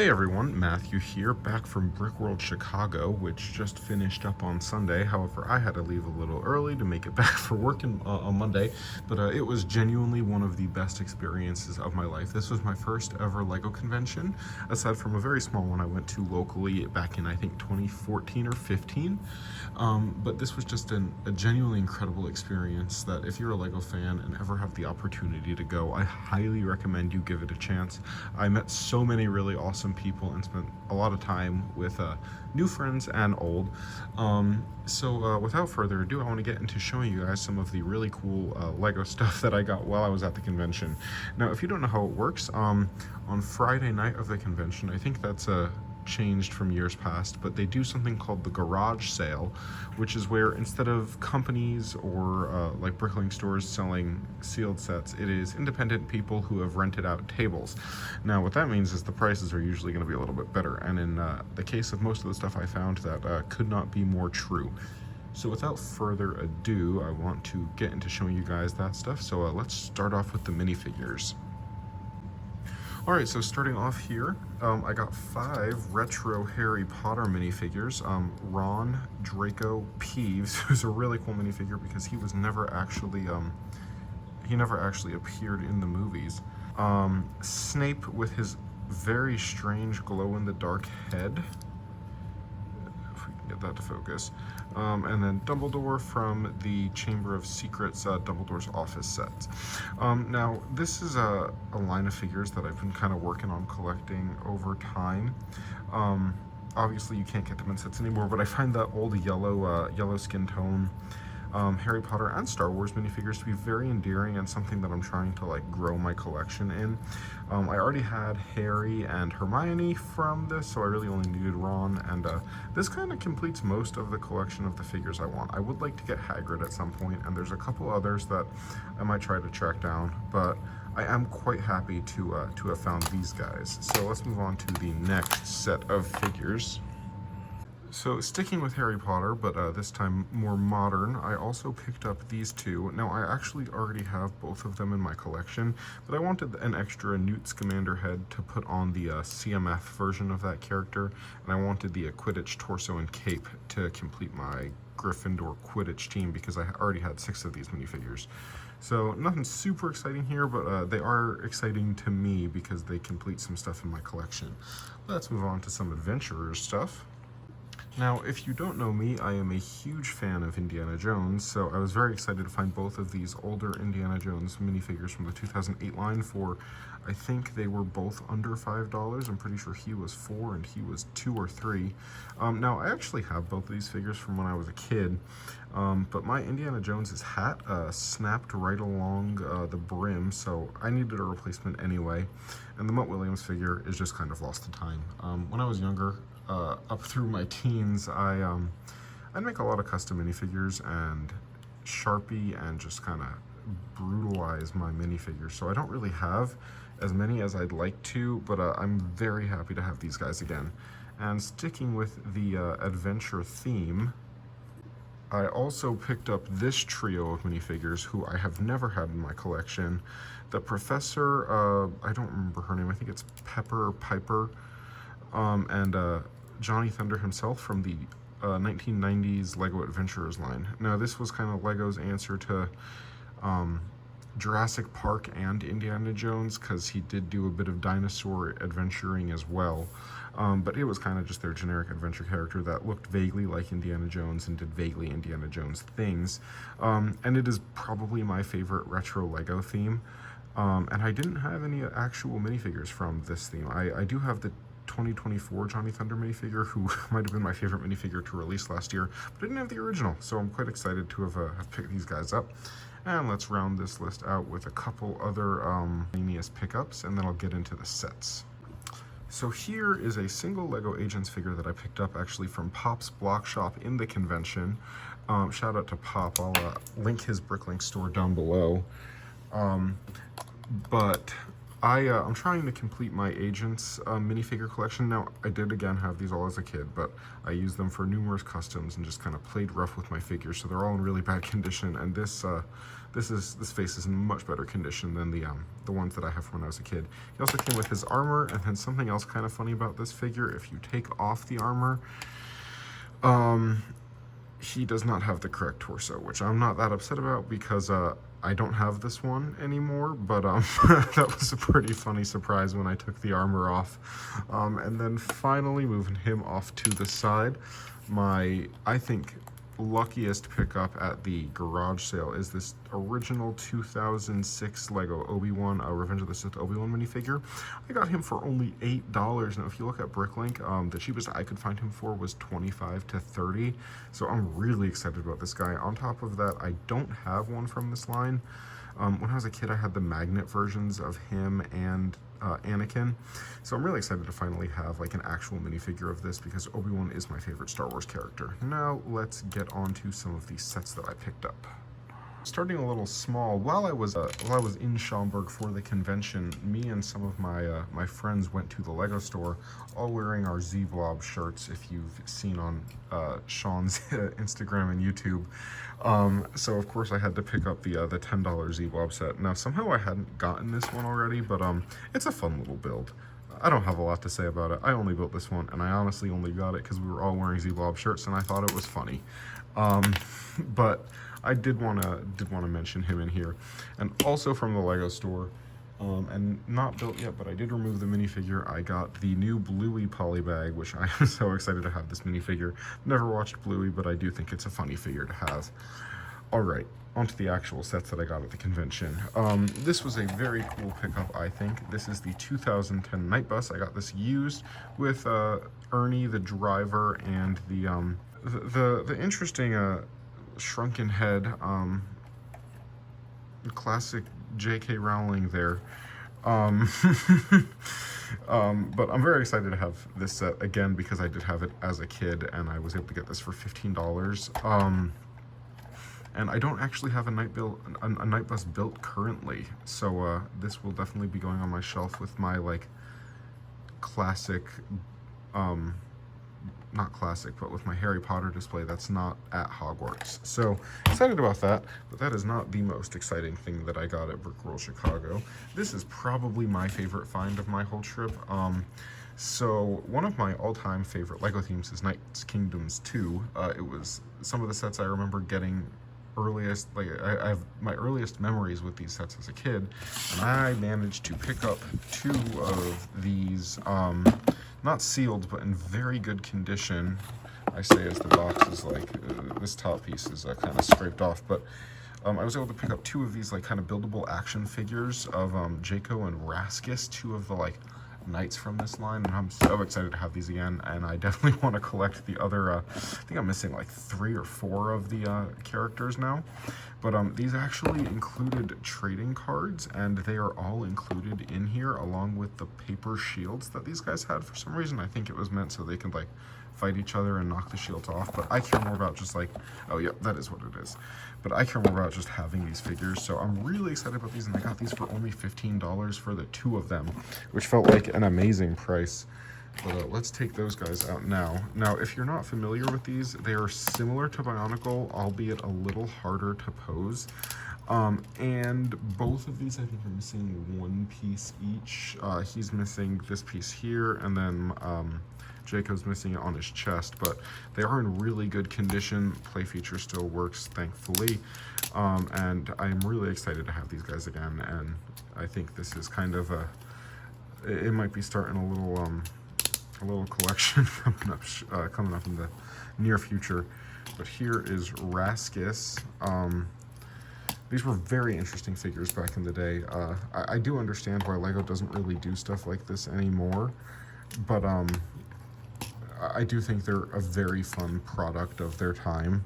Hey everyone, Matthew here, back from Brickworld Chicago, which just finished up on Sunday. However, I had to leave a little early to make it back for work on Monday, but it was genuinely one of the best experiences of my life. This was my first ever LEGO convention, aside from a very small one I went to locally back in, I think, 2014 or 15. But this was just a genuinely incredible experience that if you're a LEGO fan and ever have the opportunity to go, I highly recommend you give it a chance. I met so many really awesome people and spent a lot of time with new friends and old. So without further ado, I want to get into showing you guys some of the really cool LEGO stuff that I got while I was at the convention. Now, if you don't know how it works, on Friday night of the convention, I think that's changed from years past, but they do something called the garage sale, which is where instead of companies or like bricklaying stores selling sealed sets, it is independent people who have rented out tables. Now what that means is the prices are usually going to be a little bit better, and in the case of most of the stuff I found, that could not be more true. So without further ado, I want to get into showing you guys that stuff. So let's start off with the minifigures. Alright, so starting off here, I got 5 retro Harry Potter minifigures. Ron Draco Peeves, who's a really cool minifigure because he was never actually, he never actually appeared in the movies. Snape with his very strange glow-in-the-dark head. If we can get that to focus. And then Dumbledore from the Chamber of Secrets, Dumbledore's office sets. Now, this is a line of figures that I've been kind of working on collecting over time. Obviously, you can't get them in sets anymore, but I find the old yellow skin tone Harry Potter and Star Wars minifigures to be very endearing and something that I'm trying to like grow my collection in. I already had Harry and Hermione from this, so I really only needed Ron, and this kind of completes most of the collection of the figures I want. I would like to get Hagrid at some point, and there's a couple others that I might try to track down, but I am quite happy to have found these guys. So let's move on to the next set of figures. So sticking with Harry Potter, but this time more modern, I also picked up these two. Now, I actually already have both of them in my collection, but I wanted an extra Newt Scamander head to put on the CMF version of that character, and I wanted the Quidditch torso and cape to complete my Gryffindor Quidditch team because I already had 6 of these minifigures. So nothing super exciting here, but they are exciting to me because they complete some stuff in my collection. Let's move on to some adventurer stuff. Now, if you don't know me, I am a huge fan of Indiana Jones, so I was very excited to find both of these older Indiana Jones minifigures from the 2008 line for, I think they were both under $5. I'm pretty sure he was 4 and he was 2 or 3. Now, I actually have both of these figures from when I was a kid, but my Indiana Jones's hat snapped right along the brim, so I needed a replacement anyway, and the Mutt Williams figure is just kind of lost to time. When I was younger, up through my teens, I'd make a lot of custom minifigures and Sharpie and just kind of brutalize my minifigures. So I don't really have as many as I'd like to, but I'm very happy to have these guys again. And sticking with the adventure theme, I also picked up this trio of minifigures who I have never had in my collection. The Professor, I don't remember her name, I think it's Pepper Piper, and Johnny Thunder himself from the 1990s LEGO Adventurers line. Now, this was kind of LEGO's answer to Jurassic Park and Indiana Jones, because he did do a bit of dinosaur adventuring as well. But it was kind of just their generic adventure character that looked vaguely like Indiana Jones and did vaguely Indiana Jones things. And it is probably my favorite retro LEGO theme. And I didn't have any actual minifigures from this theme. I do have the 2024 Johnny Thunder minifigure, who might have been my favorite minifigure to release last year, but I didn't have the original, so I'm quite excited to have picked these guys up. And let's round this list out with a couple other miscellaneous pickups, and then I'll get into the sets. So here is a single LEGO Agents figure that I picked up actually from Pop's Block Shop in the convention. Shout out to Pop. I'll link his Bricklink store down below. But I'm trying to complete my Agents minifigure collection. Now, I did again have these all as a kid, but I used them for numerous customs and just kind of played rough with my figures, so they're all in really bad condition. And this face is in much better condition than the ones that I have from when I was a kid. He also came with his armor, and then something else kind of funny about this figure: if you take off the armor, he does not have the correct torso, which I'm not that upset about because I don't have this one anymore, but that was a pretty funny surprise when I took the armor off. And then finally moving him off to the side, my, I think, luckiest pickup at the garage sale is this original 2006 Lego Obi-Wan Revenge of the Sith Obi-Wan minifigure. I got him for only $8. Now if you look at Bricklink, the cheapest I could find him for was $25 to $30, so I'm really excited about this guy. On top of that, I don't have one from this line. When I was a kid, I had the magnet versions of him and Anakin, so I'm really excited to finally have like an actual minifigure of this because Obi-Wan is my favorite Star Wars character. Now let's get on to some of these sets that I picked up. Starting a little small, while I was in Schaumburg for the convention, me and some of my friends went to the Lego store, all wearing our Z-Blob shirts. If you've seen on Sean's Instagram and YouTube, so of course I had to pick up the $10 Z-Blob set. Now somehow I hadn't gotten this one already, but it's a fun little build. I don't have a lot to say about it. I only built this one, and I honestly only got it because we were all wearing Z-Blob shirts, and I thought it was funny. But I did want to mention him in here, and also from the Lego store, and not built yet, but I did remove the minifigure. I got the new Bluey polybag, which I am so excited to have this minifigure. Never watched Bluey, but I do think it's a funny figure to have. All right, onto the actual sets that I got at the convention. This was a very cool pickup, I think. This is the 2010 Night Bus. I got this used with Ernie, the driver, and the interesting shrunken head, classic J.K. Rowling there. But I'm very excited to have this set again because I did have it as a kid and I was able to get this for $15. And I don't actually have a night bus built currently, so this will definitely be going on my shelf with my like classic, not classic, but with my Harry Potter display that's not at Hogwarts. So excited about that, but that is not the most exciting thing that I got at Brickworld Chicago. This is probably my favorite find of my whole trip. So one of my all-time favorite Lego themes is Knights Kingdoms 2. It was some of the sets I remember getting earliest, like I have my earliest memories with these sets as a kid, and I managed to pick up 2 of these, not sealed, but in very good condition. I say as the box is like, this top piece is kind of scraped off, but I was able to pick up 2 of these like kind of buildable action figures of Jaco and Raskus, 2 of the like knights from this line, and I'm so excited to have these again, and I definitely want to collect the other, I think I'm missing like 3 or 4 of the characters now, but these actually included trading cards, and they are all included in here along with the paper shields that these guys had for some reason. I think it was meant so they could like fight each other and knock the shields off, but I care more about just like, oh yeah, that is what it is. But I care more about just having these figures, so I'm really excited about these, and I got these for only $15 for the 2 of them, which felt like an amazing price. But let's take those guys out now. Now, if you're not familiar with these, they are similar to Bionicle, albeit a little harder to pose. And both of these, I think, are missing 1 piece each. He's missing this piece here, and then Jacob's missing it on his chest, but they are in really good condition. Play feature still works, thankfully, and I'm really excited to have these guys again, and I think this is kind of it might be starting a little collection coming up in the near future. But here is Raskus. These were very interesting figures back in the day. I do understand why Lego doesn't really do stuff like this anymore, but I do think they're a very fun product of their time.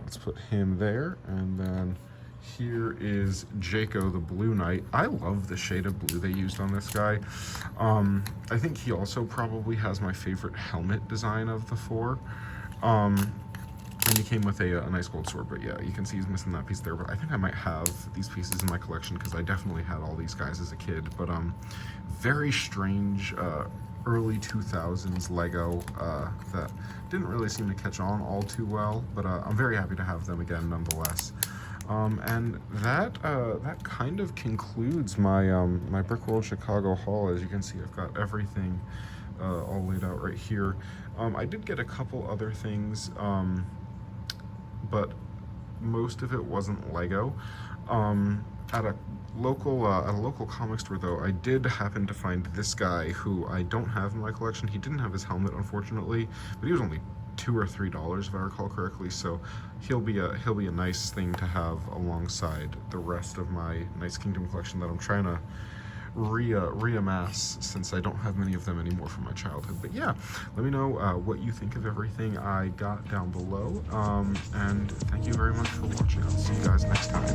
Let's put him there, and then here is Jaco, the Blue Knight. I love the shade of blue they used on this guy. I think he also probably has my favorite helmet design of the 4. And And he came with a nice gold sword, but yeah, you can see he's missing that piece there. But I think I might have these pieces in my collection because I definitely had all these guys as a kid. But very strange early 2000s Lego that didn't really seem to catch on all too well. But I'm very happy to have them again nonetheless. And that kind of concludes my my Brickworld Chicago haul. As you can see, I've got everything all laid out right here. I did get a couple other things, but most of it wasn't Lego. At a local comic store, though, I did happen to find this guy who I don't have in my collection. He didn't have his helmet, unfortunately, but he was only $2 or $3 if I recall correctly. So he'll be a nice thing to have alongside the rest of my Knights Kingdom collection that I'm trying to reamass, since I don't have many of them anymore from my childhood. But yeah, let me know what you think of everything I got down below, and thank you very much for watching. I'll see you guys next time.